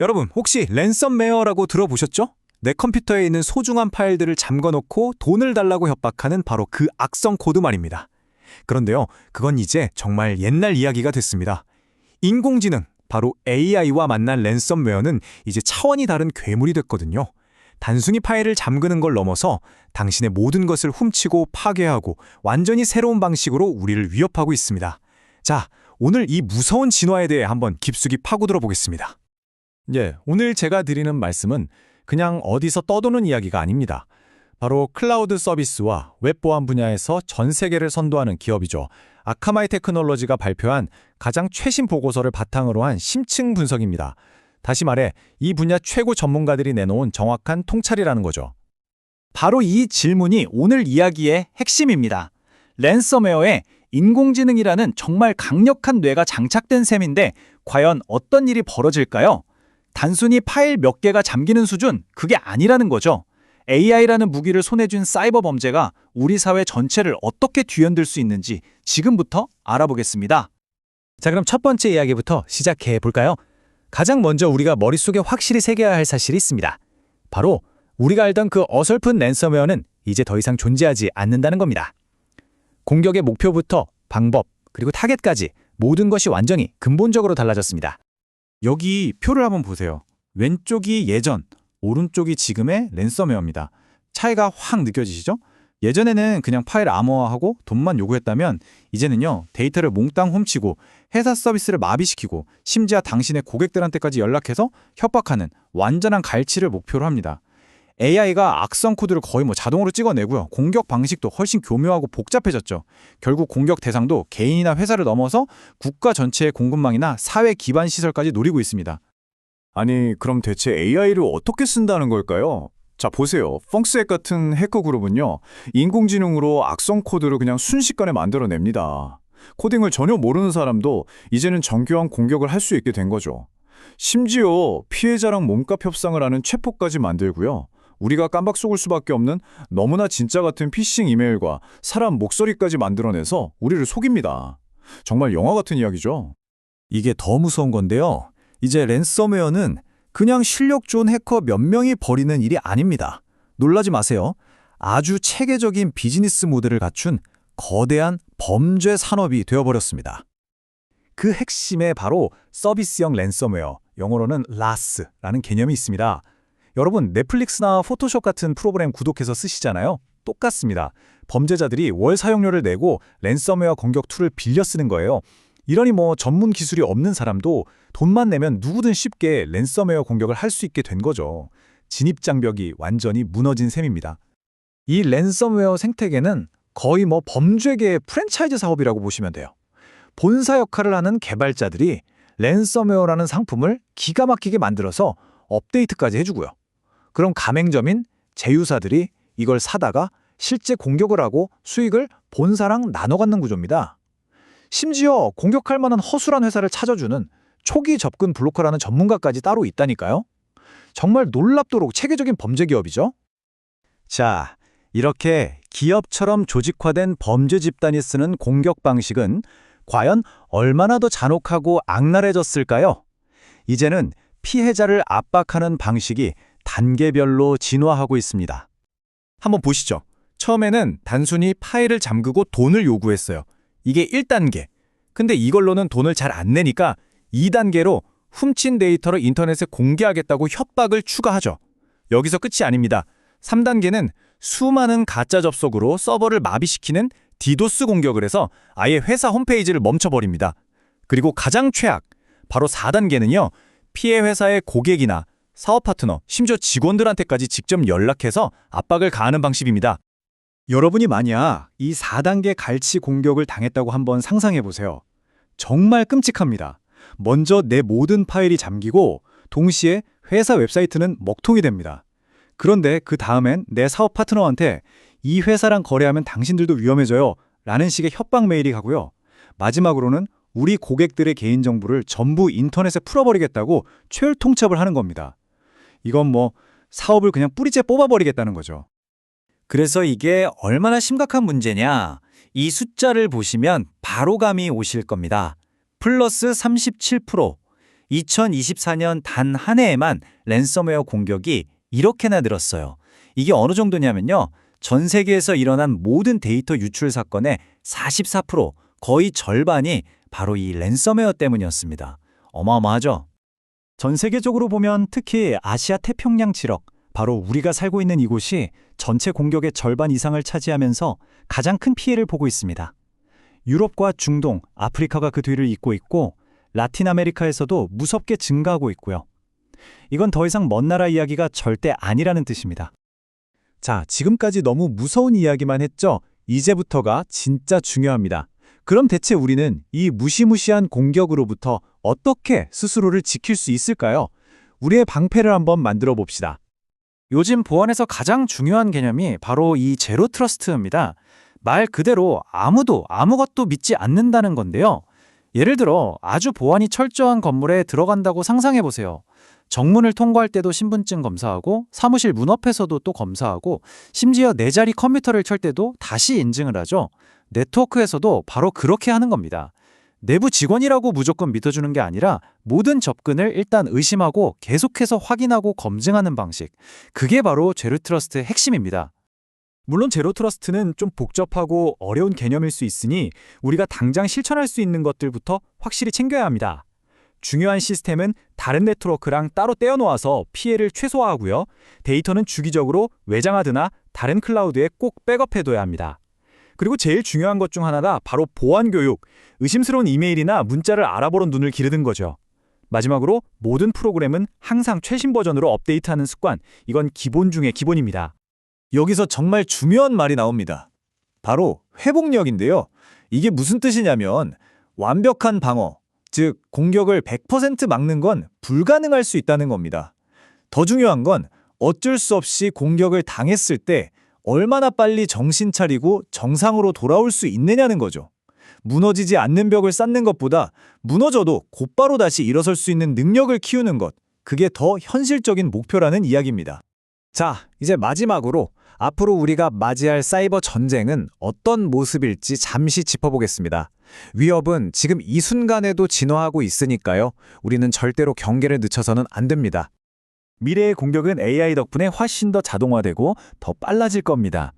여러분, 혹시 랜섬웨어라고 들어보셨죠? 내 컴퓨터에 있는 소중한 파일들을 잠궈놓고 돈을 달라고 협박하는 바로 그 악성 코드 말입니다. 그런데요, 그건 이제 정말 옛날 이야기가 됐습니다. 인공지능, 바로 AI와 만난 랜섬웨어는 이제 차원이 다른 괴물이 됐거든요. 단순히 파일을 잠그는 걸 넘어서 당신의 모든 것을 훔치고 파괴하고 완전히 새로운 방식으로 우리를 위협하고 있습니다. 자, 오늘 이 무서운 진화에 대해 한번 깊숙이 파고들어 보겠습니다. 예, 오늘 제가 드리는 말씀은 그냥 어디서 떠도는 이야기가 아닙니다. 바로 클라우드 서비스와 웹 보안 분야에서 전 세계를 선도하는 기업이죠. 아카마이 테크놀로지가 발표한 가장 최신 보고서를 바탕으로 한 심층 분석입니다. 다시 말해, 이 분야 최고 전문가들이 내놓은 정확한 통찰이라는 거죠. 바로 이 질문이 오늘 이야기의 핵심입니다. 랜섬웨어에 인공지능이라는 정말 강력한 뇌가 장착된 셈인데 과연 어떤 일이 벌어질까요? 단순히 파일 몇 개가 잠기는 수준, 그게 아니라는 거죠. AI라는 무기를 손에 쥔 사이버 범죄가 우리 사회 전체를 어떻게 뒤흔들 수 있는지 지금부터 알아보겠습니다. 자, 그럼 첫 번째 이야기부터 시작해 볼까요? 가장 먼저 우리가 머릿속에 확실히 새겨야 할 사실이 있습니다. 바로 우리가 알던 그 어설픈 랜섬웨어는 이제 더 이상 존재하지 않는다는 겁니다. 공격의 목표부터 방법, 그리고 타겟까지 모든 것이 완전히 근본적으로 달라졌습니다. 여기 표를 한번 보세요. 왼쪽이 예전, 오른쪽이 지금의 랜섬웨어입니다. 차이가 확 느껴지시죠? 예전에는 그냥 파일 암호화하고 돈만 요구했다면 이제는요, 데이터를 몽땅 훔치고 회사 서비스를 마비시키고 심지어 당신의 고객들한테까지 연락해서 협박하는 완전한 갈취를 목표로 합니다. AI가 악성 코드를 거의 자동으로 찍어내고요. 공격 방식도 훨씬 교묘하고 복잡해졌죠. 결국 공격 대상도 개인이나 회사를 넘어서 국가 전체의 공급망이나 사회 기반 시설까지 노리고 있습니다. 아니, 그럼 대체 AI를 어떻게 쓴다는 걸까요? 자, 보세요. 펑스액 같은 해커 그룹은요, 인공지능으로 악성 코드를 그냥 순식간에 만들어냅니다. 코딩을 전혀 모르는 사람도 이제는 정교한 공격을 할 수 있게 된 거죠. 심지어 피해자랑 몸값 협상을 하는 챗봇까지 만들고요. 우리가 깜박 속을 수밖에 없는 너무나 진짜 같은 피싱 이메일과 사람 목소리까지 만들어내서 우리를 속입니다. 정말 영화 같은 이야기죠. 이게 더 무서운 건데요. 이제 랜섬웨어는 그냥 실력 좋은 해커 몇 명이 벌이는 일이 아닙니다. 놀라지 마세요. 아주 체계적인 비즈니스 모델을 갖춘 거대한 범죄 산업이 되어버렸습니다. 그 핵심에 바로 서비스형 랜섬웨어, 영어로는 RAS라는 개념이 있습니다. 여러분, 넷플릭스나 포토숍 같은 프로그램 구독해서 쓰시잖아요. 똑같습니다. 범죄자들이 월 사용료를 내고 랜섬웨어 공격 툴을 빌려 쓰는 거예요. 이러니 전문 기술이 없는 사람도 돈만 내면 누구든 쉽게 랜섬웨어 공격을 할 수 있게 된 거죠. 진입장벽이 완전히 무너진 셈입니다. 이 랜섬웨어 생태계는 거의 범죄계의 프랜차이즈 사업이라고 보시면 돼요. 본사 역할을 하는 개발자들이 랜섬웨어라는 상품을 기가 막히게 만들어서 업데이트까지 해주고요. 그럼 가맹점인 제휴사들이 이걸 사다가 실제 공격을 하고 수익을 본사랑 나눠 갖는 구조입니다. 심지어 공격할 만한 허술한 회사를 찾아주는 초기 접근 블로커라는 전문가까지 따로 있다니까요. 정말 놀랍도록 체계적인 범죄 기업이죠. 자, 이렇게 기업처럼 조직화된 범죄 집단이 쓰는 공격 방식은 과연 얼마나 더 잔혹하고 악랄해졌을까요? 이제는 피해자를 압박하는 방식이 단계별로 진화하고 있습니다. 한번 보시죠. 처음에는 단순히 파일을 잠그고 돈을 요구했어요. 이게 1단계. 근데 이걸로는 돈을 잘 안 내니까 2단계로 훔친 데이터를 인터넷에 공개하겠다고 협박을 추가하죠. 여기서 끝이 아닙니다. 3단계는 수많은 가짜 접속으로 서버를 마비시키는 디도스 공격을 해서 아예 회사 홈페이지를 멈춰버립니다. 그리고 가장 최악, 바로 4단계는요. 피해 회사의 고객이나 사업 파트너, 심지어 직원들한테까지 직접 연락해서 압박을 가하는 방식입니다. 여러분이 만약 이 4단계 갈취 공격을 당했다고 한번 상상해 보세요. 정말 끔찍합니다. 먼저 내 모든 파일이 잠기고 동시에 회사 웹사이트는 먹통이 됩니다. 그런데 그 다음엔 내 사업 파트너한테 이 회사랑 거래하면 당신들도 위험해져요 라는 식의 협박 메일이 가고요. 마지막으로는 우리 고객들의 개인정보를 전부 인터넷에 풀어버리겠다고 최후 통첩을 하는 겁니다. 이건 사업을 그냥 뿌리째 뽑아버리겠다는 거죠. 그래서 이게 얼마나 심각한 문제냐? 이 숫자를 보시면 바로 감이 오실 겁니다. 플러스 37%. 2024년 단 한 해에만 랜섬웨어 공격이 이렇게나 늘었어요. 이게 어느 정도냐면요. 전 세계에서 일어난 모든 데이터 유출 사건의 44%, 거의 절반이 바로 이 랜섬웨어 때문이었습니다. 어마어마하죠? 전 세계적으로 보면 특히 아시아 태평양 지역, 바로 우리가 살고 있는 이곳이 전체 공격의 절반 이상을 차지하면서 가장 큰 피해를 보고 있습니다. 유럽과 중동, 아프리카가 그 뒤를 잇고 있고 라틴 아메리카에서도 무섭게 증가하고 있고요. 이건 더 이상 먼 나라 이야기가 절대 아니라는 뜻입니다. 자, 지금까지 너무 무서운 이야기만 했죠? 이제부터가 진짜 중요합니다. 그럼 대체 우리는 이 무시무시한 공격으로부터 어떻게 스스로를 지킬 수 있을까요? 우리의 방패를 한번 만들어 봅시다. 요즘 보안에서 가장 중요한 개념이 바로 이 제로 트러스트입니다. 말 그대로 아무도 아무것도 믿지 않는다는 건데요. 예를 들어 아주 보안이 철저한 건물에 들어간다고 상상해 보세요. 정문을 통과할 때도 신분증 검사하고 사무실 문 앞에서도 또 검사하고 심지어 내 자리 컴퓨터를 켤 때도 다시 인증을 하죠. 네트워크에서도 바로 그렇게 하는 겁니다. 내부 직원이라고 무조건 믿어주는 게 아니라 모든 접근을 일단 의심하고 계속해서 확인하고 검증하는 방식. 그게 바로 제로 트러스트의 핵심입니다. 물론 제로 트러스트는 좀 복잡하고 어려운 개념일 수 있으니 우리가 당장 실천할 수 있는 것들부터 확실히 챙겨야 합니다. 중요한 시스템은 다른 네트워크랑 따로 떼어놓아서 피해를 최소화하고요. 데이터는 주기적으로 외장하드나 다른 클라우드에 꼭 백업해둬야 합니다. 그리고 제일 중요한 것 중 하나가 바로 보안 교육, 의심스러운 이메일이나 문자를 알아보는 눈을 기르는 거죠. 마지막으로 모든 프로그램은 항상 최신 버전으로 업데이트하는 습관, 이건 기본 중의 기본입니다. 여기서 정말 중요한 말이 나옵니다. 바로 회복력인데요. 이게 무슨 뜻이냐면 완벽한 방어, 즉 공격을 100% 막는 건 불가능할 수 있다는 겁니다. 더 중요한 건 어쩔 수 없이 공격을 당했을 때 얼마나 빨리 정신 차리고 정상으로 돌아올 수 있느냐는 거죠. 무너지지 않는 벽을 쌓는 것보다 무너져도 곧바로 다시 일어설 수 있는 능력을 키우는 것, 그게 더 현실적인 목표라는 이야기입니다. 자, 이제 마지막으로 앞으로 우리가 맞이할 사이버 전쟁은 어떤 모습일지 잠시 짚어보겠습니다. 위협은 지금 이 순간에도 진화하고 있으니까요. 우리는 절대로 경계를 늦춰서는 안 됩니다. 미래의 공격은 AI 덕분에 훨씬 더 자동화되고 더 빨라질 겁니다.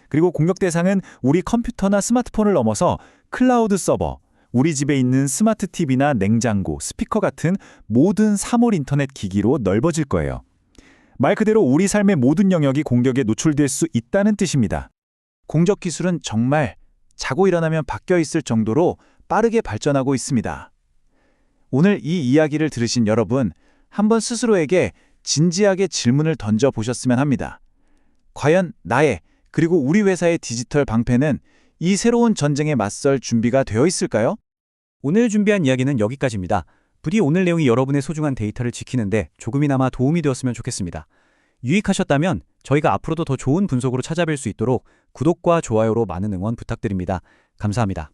그리고 공격 대상은 우리 컴퓨터나 스마트폰을 넘어서 클라우드 서버, 우리 집에 있는 스마트 TV나 냉장고, 스피커 같은 모든 사물 인터넷 기기로 넓어질 거예요. 말 그대로 우리 삶의 모든 영역이 공격에 노출될 수 있다는 뜻입니다. 공격 기술은 정말 자고 일어나면 바뀌어 있을 정도로 빠르게 발전하고 있습니다. 오늘 이 이야기를 들으신 여러분, 한번 스스로에게 진지하게 질문을 던져보셨으면 합니다. 과연 나의 그리고 우리 회사의 디지털 방패는 이 새로운 전쟁에 맞설 준비가 되어 있을까요? 오늘 준비한 이야기는 여기까지입니다. 부디 오늘 내용이 여러분의 소중한 데이터를 지키는데 조금이나마 도움이 되었으면 좋겠습니다. 유익하셨다면 저희가 앞으로도 더 좋은 분석으로 찾아뵐 수 있도록 구독과 좋아요로 많은 응원 부탁드립니다. 감사합니다.